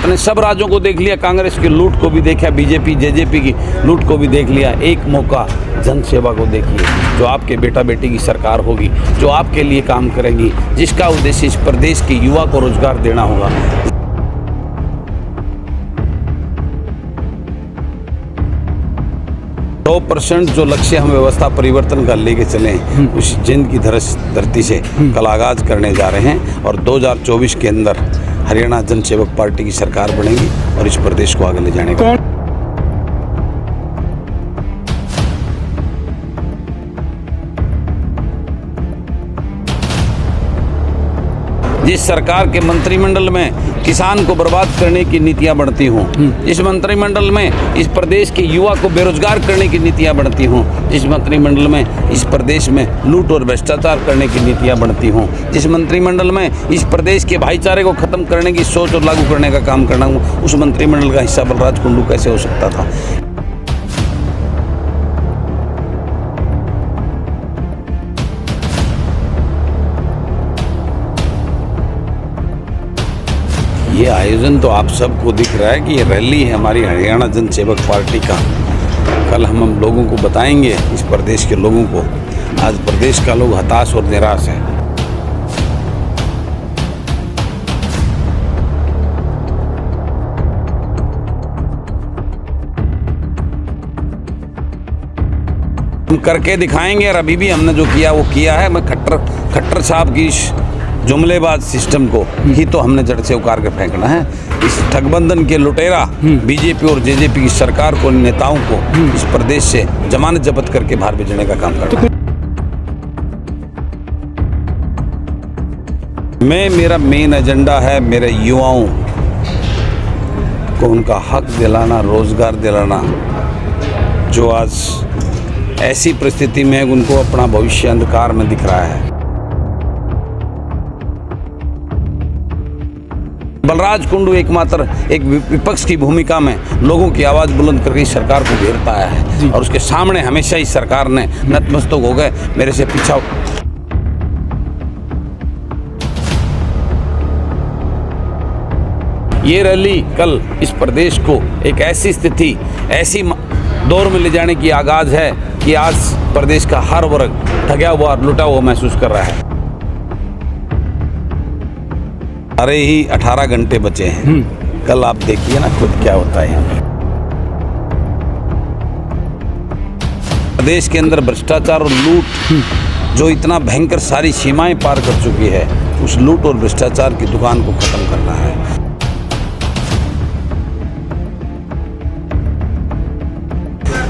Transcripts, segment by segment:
अपने सब राज्यों को देख लिया, कांग्रेस की लूट को भी देखा, बीजेपी जेजेपी की लूट को भी देख लिया। एक मौका जन सेवा को देखिए, जो आपके बेटा बेटी की सरकार होगी, जो आपके लिए काम करेगी, जिसका उद्देश्य इस प्रदेश के युवा को रोजगार देना होगा। 100% जो लक्ष्य हम व्यवस्था परिवर्तन का लेके चले उस जिंद की धरती से कल आगाज करने जा रहे हैं और 2024 के अंदर हरियाणा जन सेवक पार्टी की सरकार बनेगी और इस प्रदेश को आगे ले जाने का। जिस सरकार के मंत्रिमंडल में किसान को बर्बाद करने की नीतियां बनती हों, जिस मंत्रिमंडल में इस प्रदेश के युवा को बेरोजगार करने की नीतियां बनती हों, जिस मंत्रिमंडल में इस प्रदेश में लूट और भ्रष्टाचार करने की नीतियां बनती हों, जिस मंत्रिमंडल में इस प्रदेश के भाईचारे को खत्म करने की सोच और लागू करने का काम करना हो, उस मंत्रिमंडल का हिस्सा बलराज कुंडू कैसे हो सकता था। ये आयोजन तो आप सबको दिख रहा है कि ये रैली है हमारी हरियाणा जन सेवक पार्टी का। कल हम लोगों को बताएंगे, इस प्रदेश के लोगों को। आज प्रदेश का लोग हताश और निराश है। हम करके दिखाएंगे और अभी भी हमने जो किया वो किया है। मैं खट्टर साहब की जुमलेबाज सिस्टम को ही तो हमने जड़ से उखाड़ कर फेंकना है। इस ठगबंधन के लुटेरा बीजेपी और जेजेपी की सरकार को, नेताओं को इस प्रदेश से जमानत जब्त करके बाहर भेजने का काम करना है। मेरा मेन एजेंडा है मेरे युवाओं को उनका हक दिलाना, रोजगार दिलाना, जो आज ऐसी परिस्थिति में उनको अपना भविष्य अंधकार में दिख रहा है। बलराज कुंडू एकमात्र एक विपक्ष की भूमिका में लोगों की आवाज़ बुलंद करके इस सरकार को घेरता आया है और उसके सामने हमेशा इस सरकार ने नतमस्तक हो गए, मेरे से पीछा। ये रैली कल इस प्रदेश को एक ऐसी स्थिति, ऐसी दौर में ले जाने की आगाज है कि आज प्रदेश का हर वर्ग ठगा हुआ और लुटा हुआ महसूस कर रहा है। अरे ही 18 घंटे बचे हैं। कल आप देखिए ना खुद क्या होता है यहाँ पे। प्रदेश के अंदर भ्रष्टाचार और लूट जो इतना भयंकर सारी सीमाएं पार कर चुकी है, उस लूट और भ्रष्टाचार की दुकान को खत्म करना है।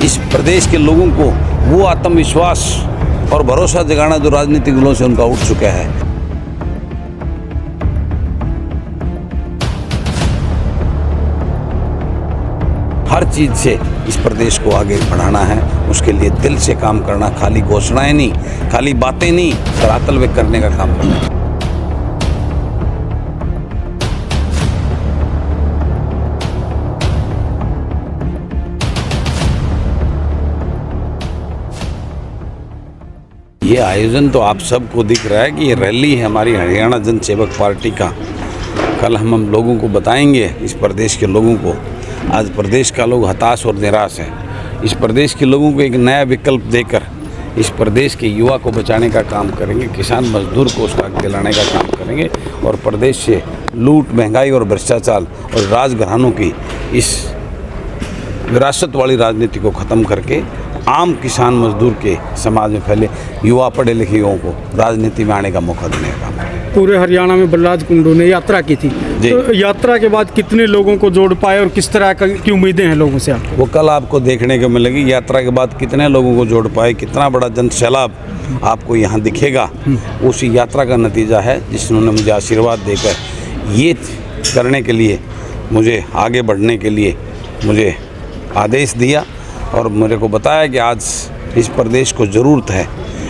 इस प्रदेश के लोगों को वो आत्मविश्वास और भरोसा जगाना जो राजनीतिक दलों से उनका उठ चुका है। हर चीज़ से इस प्रदेश को आगे बढ़ाना है, उसके लिए दिल से काम करना, खाली घोषणाएं नहीं, खाली बातें नहीं, धरातल में करने का काम करना है। ये आयोजन तो आप सबको दिख रहा है कि ये रैली है हमारी हरियाणा जन सेवक पार्टी का। कल हम लोगों को बताएंगे, इस प्रदेश के लोगों को। आज प्रदेश का लोग हताश और निराश है। इस प्रदेश के लोगों को एक नया विकल्प देकर इस प्रदेश के युवा को बचाने का काम करेंगे, किसान मजदूर को उसका हक दिलाने का काम करेंगे और प्रदेश से लूट, महंगाई और भ्रष्टाचार और राजघरानों की इस विरासत वाली राजनीति को ख़त्म करके आम किसान मजदूर के समाज में फैले युवा, पढ़े लिखे युवाओं को राजनीति में आने का मौका देने का काम। पूरे हरियाणा में बलराज कुंडू ने यात्रा की थी, तो यात्रा के बाद कितने लोगों को जोड़ पाए और किस तरह की उम्मीदें हैं लोगों से आपको? वो कल आपको देखने को मिलेगी। यात्रा के बाद कितने लोगों को जोड़ पाए, कितना बड़ा जन सैलाब आपको यहाँ दिखेगा, उसी यात्रा का नतीजा है जिन्होंने मुझे आशीर्वाद देकर ये करने के लिए, मुझे आगे बढ़ने के लिए मुझे आदेश दिया और मेरे को बताया कि आज इस प्रदेश को ज़रूरत है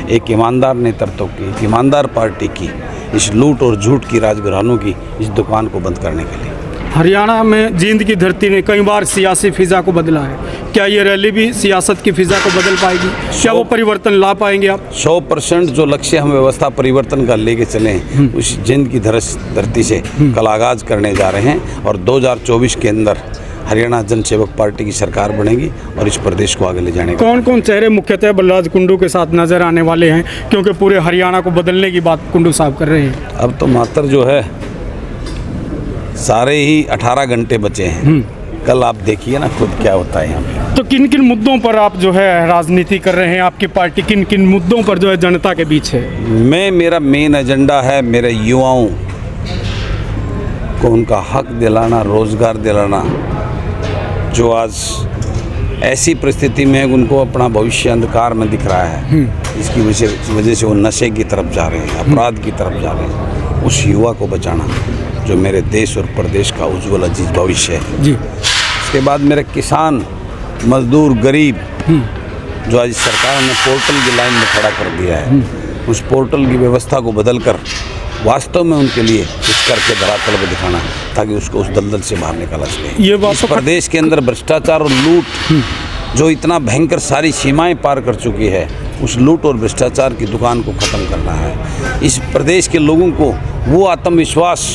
एक ईमानदार नेतृत्व की, एक ईमानदार पार्टी की, इस लूट और झूठ की राजघरानों की इस दुकान को बंद करने के लिए। हरियाणा में जींद की धरती ने कई बार सियासी फिजा को बदला है, क्या ये रैली भी सियासत की फिजा को बदल पाएगी? क्या वो परिवर्तन ला पाएंगे आप? 100% जो लक्ष्य हम व्यवस्था परिवर्तन का लेके चले हैं उस जिंद की धरती से कल आगाज करने जा रहे हैं और 2024 के अंदर हरियाणा जन सेवक पार्टी की सरकार बनेगी और इस प्रदेश को आगे ले जाने का। कौन कौन चेहरे मुख्यतः बलराज कुंडू के साथ नजर आने वाले हैं, क्योंकि पूरे हरियाणा को बदलने की बात कुंडू साहब कर रहे हैं? अब तो मात्र जो है सारे ही 18 घंटे बचे हैं, कल आप देखिए ना खुद क्या होता है यहाँ पे। तो किन किन मुद्दों पर आप जो है राजनीति कर रहे हैं? आपकी पार्टी किन किन मुद्दों पर जो है जनता के बीच है? मेरा मेन एजेंडा है मेरे युवाओं को उनका हक दिलाना, रोज़गार दिलाना, जो आज ऐसी परिस्थिति में उनको अपना भविष्य अंधकार में दिख रहा है, इसकी वजह से वो नशे की तरफ जा रहे हैं, अपराध की तरफ जा रहे हैं, उस युवा को बचाना जो मेरे देश और प्रदेश का उज्जवल अजीज भविष्य है जी। उसके बाद मेरे किसान, मजदूर, गरीब जो आज सरकार ने पोर्टल की लाइन में खड़ा कर दिया है, उस पोर्टल की व्यवस्था को बदलकर वास्तव में उनके लिए कुछ करके धरातल पर दिखाना ताकि उसको उस दलदल से बाहर निकाला सके। ये बात इस तो प्रदेश के अंदर भ्रष्टाचार और लूट जो इतना भयंकर सारी सीमाएं पार कर चुकी है, उस लूट और भ्रष्टाचार की दुकान को ख़त्म करना है। इस प्रदेश के लोगों को वो आत्मविश्वास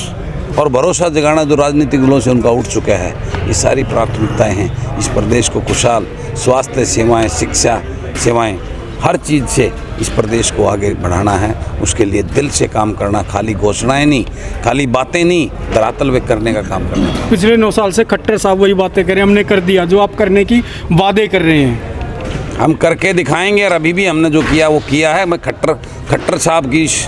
और भरोसा जगाना जो राजनीतिक दलों से उनका उठ चुका है, ये सारी प्राथमिकताएं हैं। इस प्रदेश को खुशहाल स्वास्थ्य सेवाएं, शिक्षा सेवाएं, हर चीज़ से इस प्रदेश को आगे बढ़ाना है। उसके लिए दिल से काम करना, खाली घोषणाएं नहीं, खाली बातें नहीं, धरातल पे करने का काम करना है। पिछले 9 साल से खट्टर साहब वही बातें करें, हमने कर दिया जो आप करने की वादे कर रहे हैं। हम करके दिखाएंगे और अभी भी हमने जो किया वो किया है। मैं खट्टर साहब की इस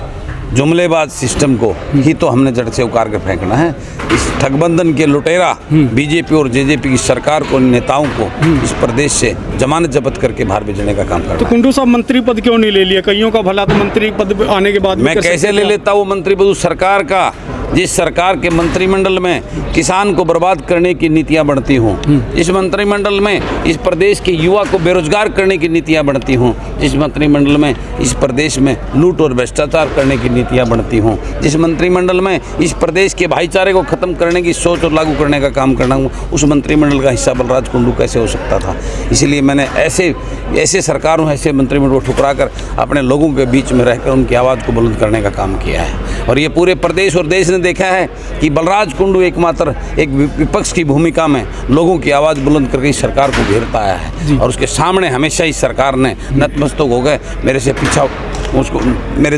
जुमलेबाज सिस्टम को ही तो हमने जड़ से उखाड़ कर फेंकना है। इस ठगबंधन के लुटेरा बीजेपी और जेजेपी की सरकार को, नेताओं को इस प्रदेश से जमानत जब्त करके बाहर भेजने का काम करना तो है। कुंडू साहब मंत्री पद क्यों नहीं ले लिया? कईयों का भला तो मंत्री पद आने के बाद मैं कैसे ले लेता वो मंत्री पद? उस सरकार का, जिस सरकार के मंत्रिमंडल में किसान को बर्बाद करने की नीतियां बढ़ती हों, इस मंत्रिमंडल में इस प्रदेश के युवा को बेरोजगार करने की नीतियां बढ़ती हों, जिस मंत्रिमंडल में इस प्रदेश में लूट और भ्रष्टाचार करने की नीतियां बढ़ती हों, जिस मंत्रिमंडल में इस प्रदेश के भाईचारे को खत्म करने की सोच और लागू करने का काम करना हो, उस मंत्रिमंडल का हिस्सा बलराज कुंडू कैसे हो सकता था? इसलिए मैंने ऐसे सरकारों, ऐसे मंत्रिमंडल को ठुकरा कर अपने लोगों के बीच में रहकर उनकी आवाज़ को बुलंद करने का काम किया है। और ये पूरे प्रदेश और देश ने देखा है कि बलराज कुंडू एकमात्र एक विपक्ष की भूमिका में लोगों की आवाज़ बुलंद करके इस सरकार को घेरता आया है और उसके सामने हमेशा इस सरकार ने नतमस्तक हो गए, मेरे से पीछा, उसको मेरे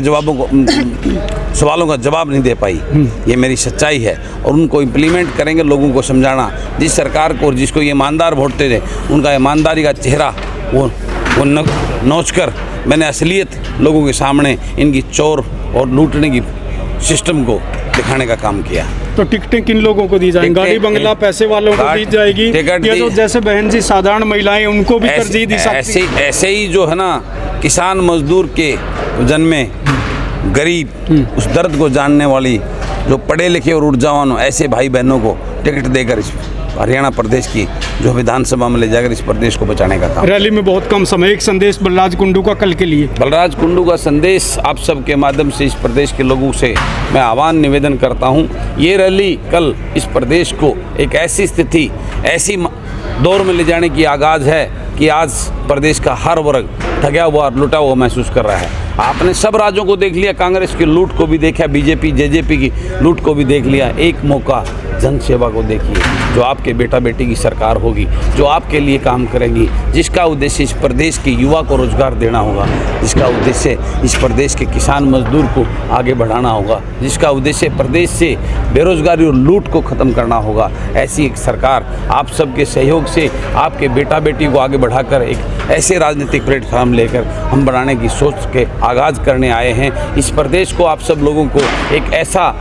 सवालों का जवाब नहीं दे पाई। ये मेरी सच्चाई है और उनको इम्प्लीमेंट करेंगे। लोगों को समझाना, जिस सरकार को और जिसको ये ईमानदार वोटते थे उनका ईमानदारी का चेहरा वो नोच कर मैंने असलियत लोगों के सामने इनकी चोर और लूटने की सिस्टम को दिखाने का काम किया। तो टिकटें किन लोगों को दी जाएंगी? गाड़ी बंगला पैसे वालों को दी जाएगी या जो जैसे बहन जी साधारण महिलाएं उनको भी तरजीह दी सकती? ऐसे ही जो है ना, किसान मजदूर के जन्मे गरीब, उस दर्द को जानने वाली, जो पढ़े लिखे और ऊर्जावान हो, ऐसे भाई बहनों को टिकट देकर इस हरियाणा प्रदेश की जो विधानसभा में ले जाकर इस प्रदेश को बचाने का काम। रैली में बहुत कम समय, एक संदेश बलराज कुंडू का कल के लिए। बलराज कुंडू का संदेश आप सबके माध्यम से इस प्रदेश के लोगों से मैं आह्वान निवेदन करता हूं। ये रैली कल इस प्रदेश को एक ऐसी स्थिति, ऐसी दौर में ले जाने की आगाज़ है कि आज प्रदेश का हर वर्ग ठगा हुआ, लुटा हुआ महसूस कर रहा है। आपने सब राज्यों को देख लिया, कांग्रेस की लूट को भी देखा, बीजेपी जेजेपी की लूट को भी देख लिया। एक मौका जन सेवा को देखिए, जो आपके बेटा बेटी की सरकार होगी, जो आपके लिए काम करेगी, जिसका उद्देश्य इस प्रदेश के युवा को रोजगार देना होगा, जिसका उद्देश्य इस प्रदेश के किसान मजदूर को आगे बढ़ाना होगा, जिसका उद्देश्य प्रदेश से बेरोजगारी और लूट को ख़त्म करना होगा। ऐसी एक सरकार आप सबके सहयोग से आपके बेटा बेटी को आगे बढ़ाकर एक ऐसे राजनीतिक प्लेटफॉर्म लेकर हम बनाने की सोच के आगाज़ करने आए हैं। इस प्रदेश को आप सब लोगों को एक ऐसा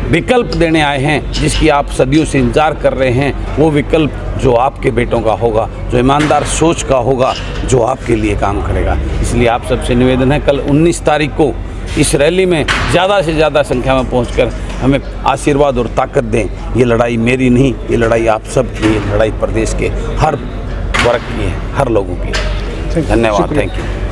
विकल्प देने आए हैं जिसकी आप सदियों से इंतजार कर रहे हैं। वो विकल्प जो आपके बेटों का होगा, जो ईमानदार सोच का होगा, जो आपके लिए काम करेगा। इसलिए आप सबसे निवेदन है, कल 19 तारीख को इस रैली में ज़्यादा से ज़्यादा संख्या में पहुंचकर हमें आशीर्वाद और ताकत दें। ये लड़ाई मेरी नहीं, ये लड़ाई आप सब की, ये लड़ाई प्रदेश के हर वर्ग की है, हर लोगों की। धन्यवाद, थैंक यू।